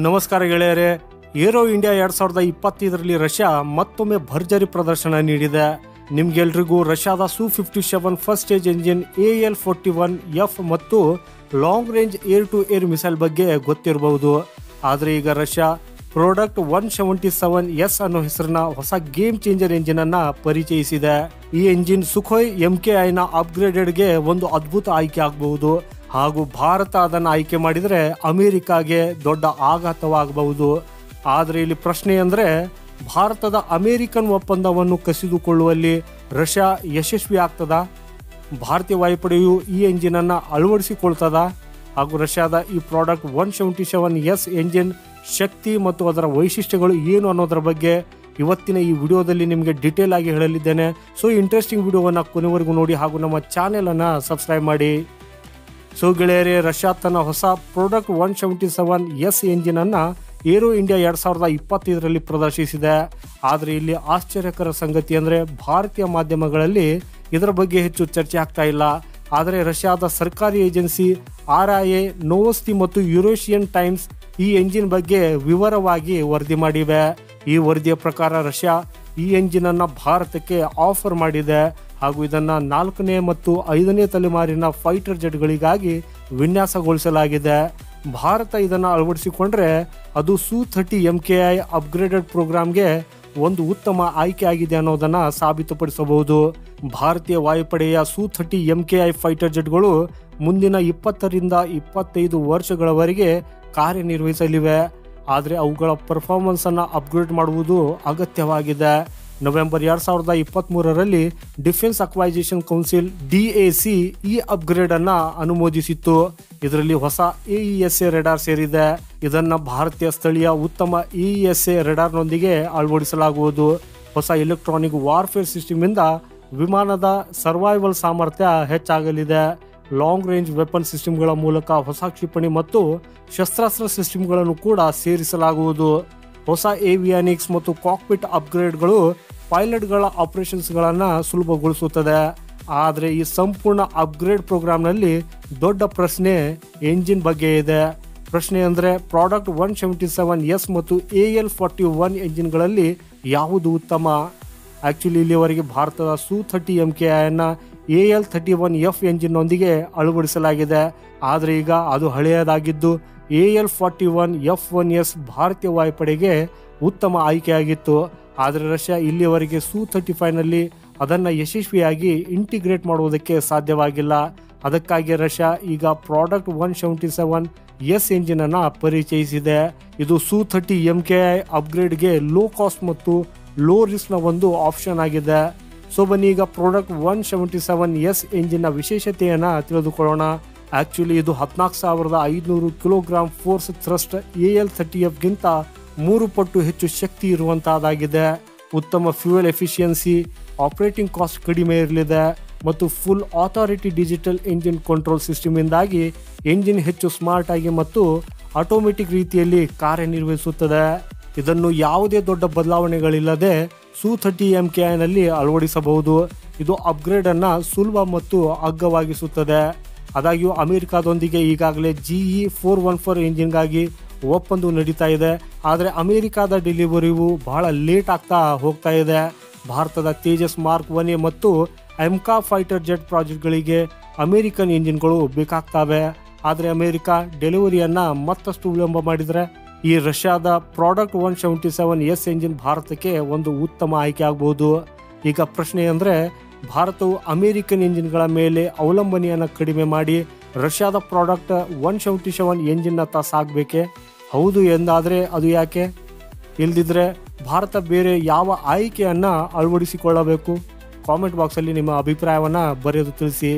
ನಮಸ್ಕಾರ ಗೆಳೆಯರೇ. Aero India 2025ರಲ್ಲಿ Russia ಮತ್ತೊಮ್ಮೆ ಭರ್ಜರಿ ಪ್ರದರ್ಶನ ನೀಡಿದೆ. ನಿಮ್ಗೆಲ್ರಿಗೂ ರಷ್ಯಾದ Su-57 first stage engine AL-41F ಮತ್ತು long range air to air missile ಬಗ್ಗೆ ಗೊತ್ತಿರಬಹುದು. ಆದರೆ ಈಗ ರಷ್ಯಾ ಪ್ರಾಡಕ್ಟ್ 177S ಅನ್ನೋ ಹೆಸರಿನ ಹೊಸ ಗೇಮ್ ಚೇಂಜರ್ ಎಂಜಿನ್ ಅನ್ನ ಪರಿಚಯಿಸಿದೆ. ಈ ಎಂಜಿನ್ ಸುಖೋಯ್ MKI ನ ಅಪ್ಗ್ರೇಡೆಡ್ಗೆ ಒಂದು ಅದ್ಭುತ ಆಯ್ಕೆ ಆಗಬಹುದು ಹಾಗೂ ಭಾರತ ಅದನ್ನು ಆಯ್ಕೆ ಮಾಡಿದರೆ ಅಮೆರಿಕಾಗೆ ದೊಡ್ಡ ಆಘಾತವಾಗಬಹುದು. ಆದರೆ ಇಲ್ಲಿ ಪ್ರಶ್ನೆ ಅಂದರೆ, ಭಾರತದ ಅಮೆರಿಕನ್ ಒಪ್ಪಂದವನ್ನು ಕಸಿದುಕೊಳ್ಳುವಲ್ಲಿ ರಷ್ಯಾ ಯಶಸ್ವಿ ಆಗ್ತದಾ? ಭಾರತೀಯ ವಾಯುಪಡೆಯು ಈ ಎಂಜಿನ್ ಅನ್ನು ಅಳವಡಿಸಿಕೊಳ್ತದಾ? ಹಾಗೂ ರಷ್ಯಾದ ಈ ಪ್ರಾಡಕ್ಟ್ 177S ಎಂಜಿನ್ ಶಕ್ತಿ ಮತ್ತು ಅದರ ವೈಶಿಷ್ಟ್ಯಗಳು ಏನು ಅನ್ನೋದರ ಬಗ್ಗೆ ಇವತ್ತಿನ ಈ ವಿಡಿಯೋದಲ್ಲಿ ನಿಮಗೆ ಡೀಟೇಲ್ ಆಗಿ ಹೇಳಲಿದ್ದೇನೆ. ಸೊ ಇಂಟ್ರೆಸ್ಟಿಂಗ್ ವಿಡಿಯೋವನ್ನು ಕೊನೆವರೆಗೂ ನೋಡಿ ಹಾಗೂ ನಮ್ಮ ಚಾನೆಲನ್ನು ಸಬ್ಸ್ಕ್ರೈಬ್ ಮಾಡಿ. ಸೊ ಗೆಳೆಯರೇ, ರಷ್ಯಾ ತನ್ನ ಹೊಸ ಪ್ರಾಡಕ್ಟ್ 177S ಎಂಜಿನ್ ಅನ್ನ ಏರೋ ಇಂಡಿಯಾ 2025ರಲ್ಲಿ ಪ್ರದರ್ಶಿಸಿದೆ. ಆದರೆ ಇಲ್ಲಿ ಆಶ್ಚರ್ಯಕರ ಸಂಗತಿ ಅಂದರೆ, ಭಾರತೀಯ ಮಾಧ್ಯಮಗಳಲ್ಲಿ ಇದರ ಬಗ್ಗೆ ಹೆಚ್ಚು ಚರ್ಚೆ ಆಗ್ತಾ ಇಲ್ಲ. ಆದರೆ ರಷ್ಯಾದ ಸರ್ಕಾರಿ ಏಜೆನ್ಸಿ RIA, ನೋವೋಸ್ತಿ ಮತ್ತು ಯುರೇಷಿಯನ್ ಟೈಮ್ಸ್ ಈ ಎಂಜಿನ್ ಬಗ್ಗೆ ವಿವರವಾಗಿ ವರದಿ ಮಾಡಿವೆ. ಈ ವರದಿಯ ಪ್ರಕಾರ ರಷ್ಯಾ ಈ ಎಂಜಿನ್ ಅನ್ನ ಭಾರತಕ್ಕೆ ಆಫರ್ ಮಾಡಿದೆ ಹಾಗೂ ಇದನ್ನ 4ನೇ ಮತ್ತು 5ನೇ ತಲೆಮಾರಿನ ಫೈಟರ್ ಜೆಟ್ಗಳಿಗಾಗಿ ವಿನ್ಯಾಸಗೊಳಿಸಲಾಗಿದೆ. ಭಾರತ ಇದನ್ನು ಅಳವಡಿಸಿಕೊಂಡ್ರೆ ಅದು Su-30 MKI ಅಪ್ಗ್ರೇಡೆಡ್ ಪ್ರೋಗ್ರಾಂಗೆ ಒಂದು ಉತ್ತಮ ಆಯ್ಕೆ ಆಗಿದೆ ಅನ್ನೋದನ್ನ ಸಾಬೀತುಪಡಿಸಬಹುದು. ಭಾರತೀಯ ವಾಯುಪಡೆಯ Su-30 MKI ಫೈಟರ್ ಜೆಟ್ಗಳು ಮುಂದಿನ 20ರಿಂದ 25 ವರ್ಷಗಳವರೆಗೆ ಕಾರ್ಯನಿರ್ವಹಿಸಲಿವೆ. ಆದರೆ ಅವುಗಳ ಪರ್ಫಾರ್ಮೆನ್ಸ್ ಅನ್ನು ಅಪ್ಗ್ರೇಡ್ ಮಾಡುವುದು ಅಗತ್ಯವಾಗಿದೆ. ನವೆಂಬರ್ 2023ರಲ್ಲಿ ಡಿಫೆನ್ಸ್ ಅಕ್ವೈಸೇಷನ್ ಕೌನ್ಸಿಲ್ DAC ಈ ಅಪ್ಗ್ರೇಡ್ ಅನ್ನ ಅನುಮೋದಿಸಿತ್ತು. ಇದರಲ್ಲಿ ಹೊಸ AESA ರೆಡಾರ್ ಸೇರಿದೆ. ಇದನ್ನ ಭಾರತೀಯ ಸ್ಥಳೀಯ ಉತ್ತಮ AESA ರೆಡಾರ್ನೊಂದಿಗೆ ಅಳವಡಿಸಲಾಗುವುದು. ಹೊಸ ಎಲೆಕ್ಟ್ರಾನಿಕ್ ವಾರ್ಫೇರ್ ಸಿಸ್ಟಮ್ ಇಂದ ವಿಮಾನದ ಸರ್ವೈವಲ್ ಸಾಮರ್ಥ್ಯ ಹೆಚ್ಚಾಗಲಿದೆ. ಲಾಂಗ್ ರೇಂಜ್ ವೆಪನ್ ಸಿಸ್ಟಮ್ಗಳ ಮೂಲಕ ಹೊಸ ಕ್ಷಿಪಣಿ ಮತ್ತು ಶಸ್ತ್ರಾಸ್ತ್ರ ಸಿಸ್ಟಮ್ಗಳನ್ನು ಕೂಡ ಸೇರಿಸಲಾಗುವುದು. ಹೊಸ ಏವಿಯಾನಿಕ್ಸ್ ಮತ್ತು ಕಾಕ್ಪಿಟ್ ಅಪ್ಗ್ರೇಡ್ಗಳು ಪೈಲಟ್ಗಳ ಆಪರೇಷನ್ಸ್ಗಳನ್ನು ಸುಲಭಗೊಳಿಸುತ್ತದೆ. ಆದರೆ ಈ ಸಂಪೂರ್ಣ ಅಪ್ಗ್ರೇಡ್ ಪ್ರೋಗ್ರಾಂನಲ್ಲಿ ದೊಡ್ಡ ಪ್ರಶ್ನೆ ಎಂಜಿನ್ ಬಗ್ಗೆ ಇದೆ. ಪ್ರಶ್ನೆ ಅಂದರೆ, ಪ್ರಾಡಕ್ಟ್ 177S ಮತ್ತು AL-41 ಎಂಜಿನ್ಗಳಲ್ಲಿ ಯಾವುದು ಉತ್ತಮ? ಆಕ್ಚುಲಿ ಇಲ್ಲಿವರೆಗೆ ಭಾರತದ Su-30 MKI ಅನ್ನ AL-31F ಎಂಜಿನ್ನೊಂದಿಗೆ ಅಳವಡಿಸಲಾಗಿದೆ. ಆದರೆ ಈಗ ಅದು ಹಳೆಯದಾಗಿದ್ದು AL-41F1S ಭಾರತೀಯ ವಾಯುಪಡೆಗೆ ಉತ್ತಮ ಆಯ್ಕೆಯಾಗಿತ್ತು. ಆದರೆ ರಷ್ಯಾ ಇಲ್ಲಿಯವರೆಗೆ Su-35ನಲ್ಲಿ ಅದನ್ನು ಯಶಸ್ವಿಯಾಗಿ ಇಂಟಿಗ್ರೇಟ್ ಮಾಡುವುದಕ್ಕೆ ಸಾಧ್ಯವಾಗಿಲ್ಲ. ಅದಕ್ಕಾಗಿ ರಷ್ಯಾ ಈಗ ಪ್ರಾಡಕ್ಟ್ 177S ಎಂಜಿನ್ ಅನ್ನು ಪರಿಚಯಿಸಿದೆ. ಇದು Su-30 MKI ಅಪ್ಗ್ರೇಡ್ಗೆ ಲೋ ಕಾಸ್ಟ್ ಮತ್ತು ಲೋ ರಿಸ್ಕ್ನ ಒಂದು ಆಪ್ಷನ್ ಆಗಿದೆ. ಸೊ ಬನ್ನಿ ಈಗ ಪ್ರಾಡಕ್ಟ್ 177S ಎಂಜಿನ್ನ ವಿಶೇಷತೆಯನ್ನು ತಿಳಿದುಕೊಳ್ಳೋಣ. ಆಕ್ಚುಲಿ ಇದು 14,500 ಕಿಲೋಗ್ರಾಂ ಫೋರ್ಸ್ ಥ್ರಸ್ಟ್ AL-30Fಗಿಂತ 3 ಪಟ್ಟು ಹೆಚ್ಚು ಶಕ್ತಿ ಇರುವಂತಹದ್ದಾಗಿದೆ. ಉತ್ತಮ ಫ್ಯೂಯಲ್ ಎಫಿಷಿಯನ್ಸಿ, ಆಪರೇಟಿಂಗ್ ಕಾಸ್ಟ್ ಕಡಿಮೆ ಇರಲಿದೆ ಮತ್ತು full authority digital engine control system ಇಂದಾಗಿ ಎಂಜಿನ್ ಹೆಚ್ಚು ಸ್ಮಾರ್ಟ್ ಆಗಿ ಮತ್ತು ಆಟೋಮೆಟಿಕ್ ರೀತಿಯಲ್ಲಿ ಕಾರ್ಯನಿರ್ವಹಿಸುತ್ತದೆ. ಇದನ್ನು ಯಾವುದೇ ದೊಡ್ಡ ಬದಲಾವಣೆಗಳಿಲ್ಲದೆ Su-30 MKI ನಲ್ಲಿ ಅಳವಡಿಸಬಹುದು. ಇದು ಅಪ್ಗ್ರೇಡ್ ಅನ್ನ ಸುಲಭ ಮತ್ತು ಅಗ್ಗವಾಗಿಸುತ್ತದೆ. ಆದಾಗ್ಯೂ ಅಮೆರಿಕಾದೊಂದಿಗೆ ಈಗಾಗಲೇ GE-414 ಎಂಜಿನ್ಗಾಗಿ ಒಪ್ಪಂದ ನಡೀತಾ ಇದೆ. ಆದರೆ ಅಮೆರಿಕಾದ ಡೆಲಿವರಿಯು ಬಹಳ ಲೇಟ್ ಆಗ್ತಾ ಹೋಗ್ತಾ ಇದೆ. ಭಾರತದ ತೇಜಸ್ ಮಾರ್ಕ್ 1A ಮತ್ತು MK ಫೈಟರ್ ಜೆಟ್ ಪ್ರಾಜೆಕ್ಟ್ಗಳಿಗೆ ಅಮೆರಿಕನ್ ಎಂಜಿನ್ಗಳು ಬೇಕಾಗ್ತವೆ. ಆದರೆ ಅಮೆರಿಕ ಡೆಲಿವರಿಯನ್ನ ಮತ್ತಷ್ಟು ವಿಳಂಬ ಮಾಡಿದರೆ ಈ ರಷ್ಯಾದ ಪ್ರಾಡಕ್ಟ್ 177S ಎಂಜಿನ್ ಭಾರತಕ್ಕೆ ಒಂದು ಉತ್ತಮ ಆಯ್ಕೆ ಆಗಬಹುದು. ಈಗ ಪ್ರಶ್ನೆ ಅಂದರೆ, ಭಾರತವು ಅಮೆರಿಕನ್ ಎಂಜಿನ್ಗಳ ಮೇಲೆ ಅವಲಂಬನೆಯನ್ನು ಕಡಿಮೆ ಮಾಡಿ ರಷ್ಯಾದ ಪ್ರಾಡಕ್ಟ್ 177 ಎಂಜಿನ್ನತ್ತ ಸಾಗಬೇಕೆ? ಹೌದು ಎಂದಾದರೆ ಅದು ಯಾಕೆ? ಇಲ್ದಿದ್ರೆ ಭಾರತ ಬೇರೆ ಯಾವ ಆಯ್ಕೆಯನ್ನು ಅಳವಡಿಸಿಕೊಳ್ಳಬೇಕು? ಕಾಮೆಂಟ್ ಬಾಕ್ಸಲ್ಲಿ ನಿಮ್ಮ ಅಭಿಪ್ರಾಯವನ್ನು ಬರೆದು ತಿಳಿಸಿ.